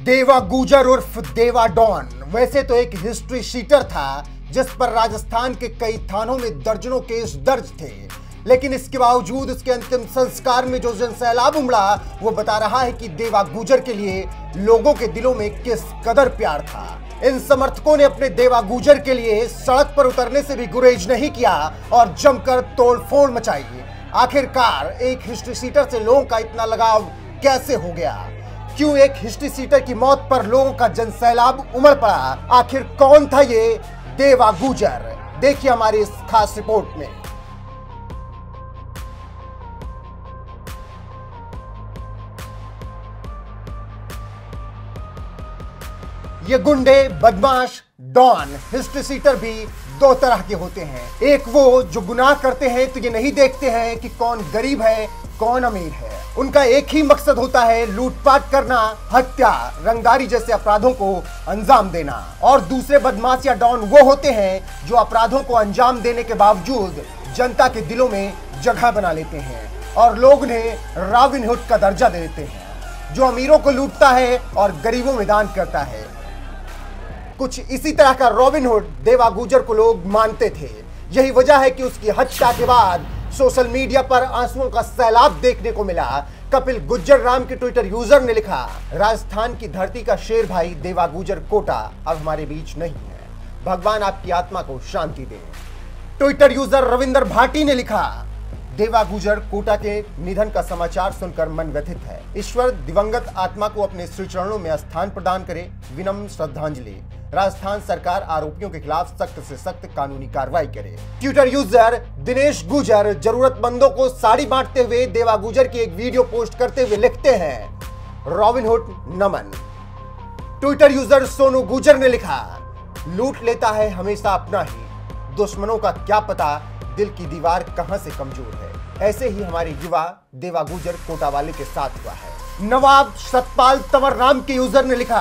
देवा गुजर उर्फ देवा डॉन वैसे तो एक हिस्ट्री शीटर था जिस पर राजस्थान के कई थानों में दर्जनों केस दर्ज थे, लेकिन इसके बावजूद उसके अंतिम संस्कार में जो जनसैलाब उमड़ा वो बता रहा है कि देवा गुजर के लिए लोगों के दिलों में किस कदर प्यार था। इन समर्थकों ने अपने देवा गुजर के लिए सड़क पर उतरने से भी गुरेज नहीं किया और जमकर तोड़फोड़ मचाई। आखिरकार एक हिस्ट्री सीटर से लोगों का इतना लगाव कैसे हो गया? क्यों एक हिस्ट्री सीटर की मौत पर लोगों का जनसैलाब उमड़ पड़ा? आखिर कौन था ये देवा गुजर? देखिए हमारी इस खास रिपोर्ट में। ये गुंडे, बदमाश, डॉन, हिस्ट्री सीटर भी दो तरह के होते हैं। एक वो जो गुनाह करते हैं तो ये नहीं देखते हैं कि कौन गरीब है कौन अमीर है। उनका एक ही मकसद होता है लूटपाट करना, हत्या, रंगदारी जैसे अपराधों को अंजाम देना। और दूसरे बदमाश या डॉन वो होते हैं जो अपराधों को अंजाम देने के बावजूद जनता के दिलों में जगह बना लेते हैं और लोग उन्हें रॉबिन हुड का दर्जा दे देते हैं, जो अमीरों को लूटता है और गरीबों में दान करता है। कुछ इसी तरह का रॉबिन हुड देवा गुजर को लोग मानते थे। यही वजह है कि उसकी हत्या के बाद सोशल मीडिया पर आंसुओं का सैलाब देखने को मिला। कपिल गुज्जर राम के ट्विटर यूजर ने लिखा, राजस्थान की धरती का शेर भाई देवा गुजर कोटा अब हमारे बीच नहीं है, भगवान आपकी आत्मा को शांति दे। ट्विटर यूजर रविंदर भाटी ने लिखा, देवा गुजर कोटा के निधन का समाचार सुनकर मन व्यथित है। ईश्वर दिवंगत आत्मा को अपने श्री चरणों में स्थान प्रदान करे, विनम्र श्रद्धांजलि। राजस्थान सरकार आरोपियों के खिलाफ सख्त से सख्त कानूनी कार्रवाई करे। ट्विटर यूजर दिनेश गुजर जरूरतमंदों को साड़ी बांटते हुए देवा गुजर की एक वीडियो पोस्ट करते हुए लिखते हैं, रॉबिन हुड नमन। ट्विटर यूजर सोनू गुजर ने लिखा, लूट लेता है हमेशा अपना ही, दुश्मनों का क्या पता दिल की दीवार कहां से कमजोर है। ऐसे ही हमारे युवा देवा गुजर कोटा वाले के साथ हुआ है। नवाब सतपाल तंवर नाम के यूजर ने लिखा,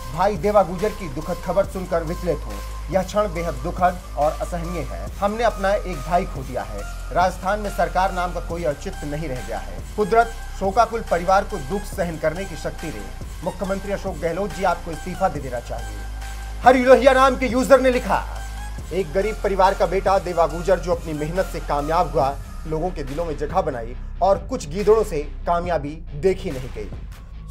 भाई देवा गुजर की दुखद खबर सुनकर विचलित हूँ। यह क्षण बेहद दुखद और असहनीय है। हमने अपना एक भाई खो दिया है। राजस्थान में सरकार नाम का कोई औचित्य नहीं रह गया है। कुदरत शोकाकुल परिवार को दुख सहन करने की शक्ति दे। मुख्यमंत्री अशोक गहलोत जी आपको इस्तीफा दे देना चाहिए। हरि लोहिया नाम के यूजर ने लिखा, एक गरीब परिवार का बेटा देवा गुजर जो अपनी मेहनत से कामयाब हुआ, लोगों के दिलों में जगह बनाई और कुछ गीदड़ों से कामयाबी देखी नहीं गई।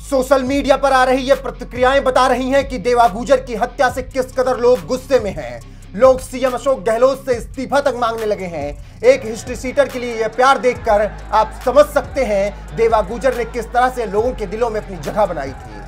सोशल मीडिया पर आ रही ये प्रतिक्रियाएं बता रही हैं कि देवा गुजर की हत्या से किस कदर लोग गुस्से में हैं। लोग सीएम अशोक गहलोत से इस्तीफा तक मांगने लगे हैं। एक हिस्ट्री सीटर के लिए यह प्यार देखकर आप समझ सकते हैं देवा गुजर ने किस तरह से लोगों के दिलों में अपनी जगह बनाई थी।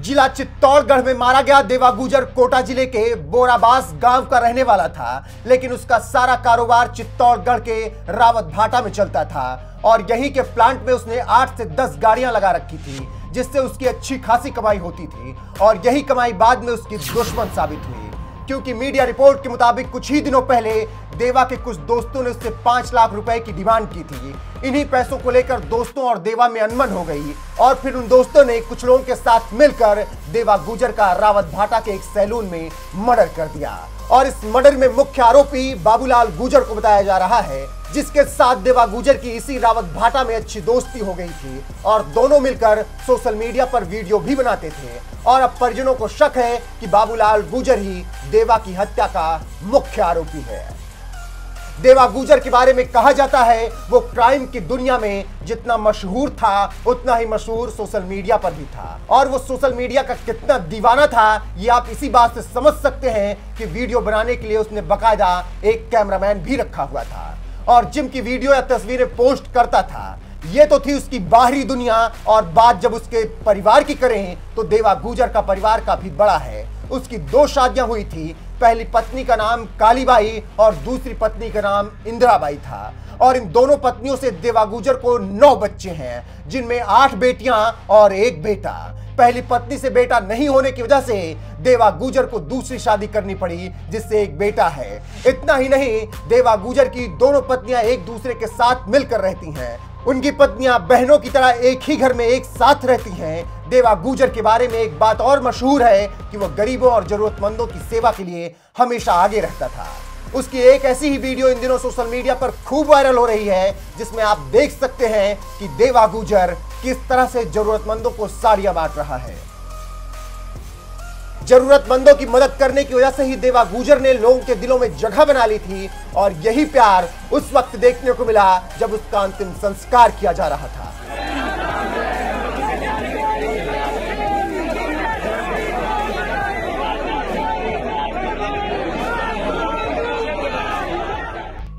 जिला चित्तौड़गढ़ में मारा गया देवा गुजर कोटा जिले के बोराबास गांव का रहने वाला था, लेकिन उसका सारा कारोबार चित्तौड़गढ़ के रावत भाटा में चलता था और यहीं के प्लांट में उसने 8 से 10 गाड़ियां लगा रखी थी, जिससे उसकी अच्छी खासी कमाई होती थी और यही कमाई बाद में उसकी दुश्मन साबित हुई, क्योंकि मीडिया रिपोर्ट के मुताबिक कुछ ही दिनों पहले देवा के कुछ दोस्तों ने उससे 5 लाख रुपए की डिमांड की थी। इन्हीं पैसों को लेकर दोस्तों और देवा में अनबन हो गई और फिर उन दोस्तों ने कुछ लोगों के साथ मिलकर देवा गुजर का रावत भाटा के एक सैलून में मर्डर कर दिया और इस मर्डर में मुख्य आरोपी बाबूलाल गुजर को बताया जा रहा है, जिसके साथ देवा गुजर की इसी रावत भाटा में अच्छी दोस्ती हो गई थी और दोनों मिलकर सोशल मीडिया पर वीडियो भी बनाते थे और अब परिजनों को शक है कि बाबूलाल गुजर ही देवा की हत्या का मुख्य आरोपी है। देवा गुजर के बारे में कहा जाता है वो क्राइम की दुनिया में जितना मशहूर था उतना ही मशहूर सोशल मीडिया पर भी था और वो सोशल मीडिया का कितना दीवाना था ये आप इसी बात से समझ सकते हैं कि वीडियो बनाने के लिए उसने बकायदा एक कैमरामैन भी रखा हुआ था और जिम की वीडियो या तस्वीरें पोस्ट करता था। ये तो थी उसकी बाहरी दुनिया और बात जब उसके परिवार की करें तो देवा गुजर का परिवार काफी बड़ा है। उसकी 2 शादियां हुई थी। पहली पत्नी का नाम कालीबाई और दूसरी पत्नी का नाम इंदिराबाई था और इन दोनों पत्नियों से देवा गुजर को 9 बच्चे हैं, जिनमें 8 बेटियां और 1 बेटा। पहली पत्नी से बेटा नहीं होने की वजह से देवा गुजर को दूसरी शादी करनी पड़ी, जिससे एक बेटा है। इतना ही नहीं, देवा गुजर की दोनों पत्नियां एक दूसरे के साथ मिलकर रहती हैं। उनकी पत्नियां बहनों की तरह एक ही घर में एक साथ रहती हैं। देवा गुजर के बारे में एक बात और मशहूर है कि वह गरीबों और जरूरतमंदों की सेवा के लिए हमेशा आगे रहता था। उसकी एक ऐसी ही वीडियो इन दिनों सोशल मीडिया पर खूब वायरल हो रही है, जिसमें आप देख सकते हैं कि देवा गुजर किस तरह से जरूरतमंदों को साड़ियां बांट रहा है। जरूरतमंदों की मदद करने की वजह से ही देवा गुजर ने लोगों के दिलों में जगह बना ली थी और यही प्यार उस वक्त देखने को मिला जब उसका अंतिम संस्कार किया जा रहा था।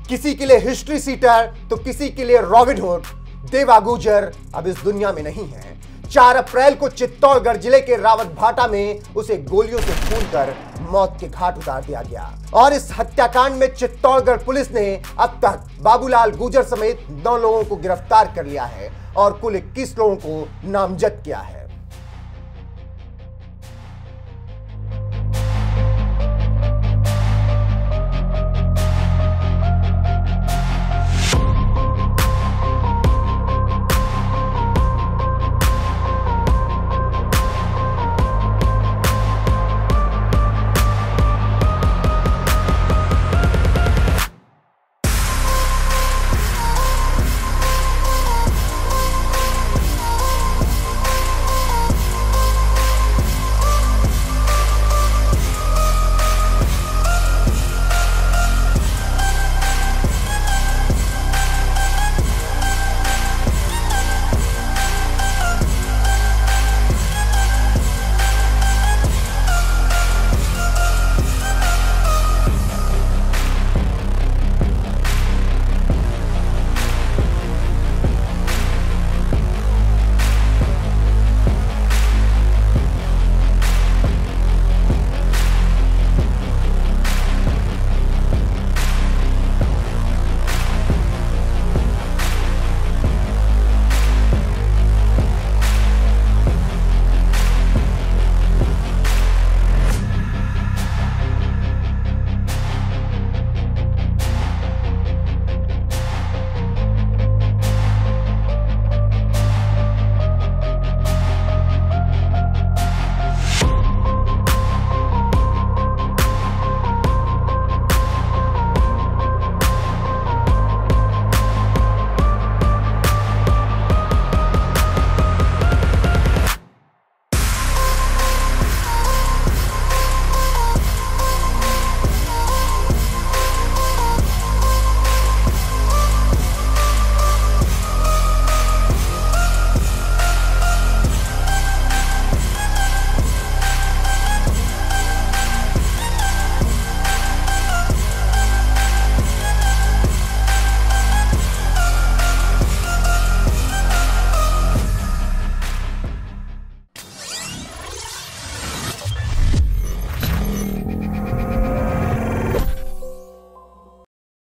किसी के लिए हिस्ट्री सीटर तो किसी के लिए रॉबिन हुड। देवा गुजर अब इस दुनिया में नहीं है। 4 अप्रैल को चित्तौड़गढ़ जिले के रावतभाटा में उसे गोलियों से भूनकर मौत के घाट उतार दिया गया और इस हत्याकांड में चित्तौड़गढ़ पुलिस ने अब तक बाबूलाल गुजर समेत 9 लोगों को गिरफ्तार कर लिया है और कुल 21 लोगों को नामजद किया है।